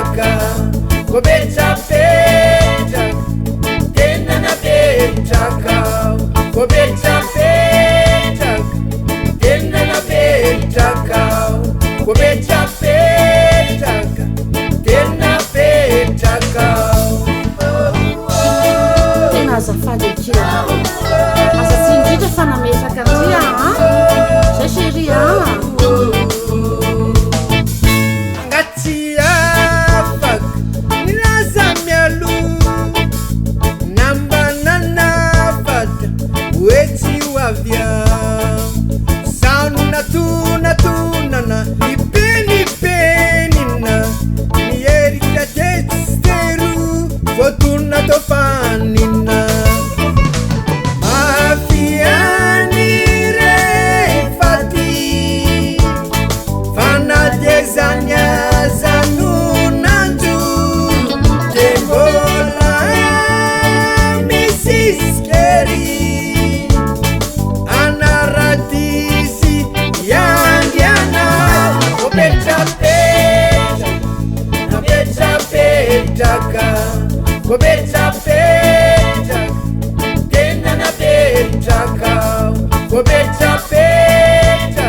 napetraka kobetrapetraka tena napetraka kobetrapetraka tena napetraka kobetrapetraka tena napetraka. Tena azafady kely aza tsy indrindra fa nametraka andria zay chéri angatsy afaka nilaza mialo nambananafatra hoe tsy ho avia sano natonatonana ipenipenina mierika tetsteru votunna tofanina mafiani refati fanatezanya zanunanju tevola misiskeri anaratisi yangiana kobetrapetraka napetrapetraka kobetrapetraka tena napetraka kobetrapetraka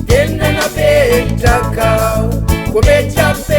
tena napetraka kobetrapetraka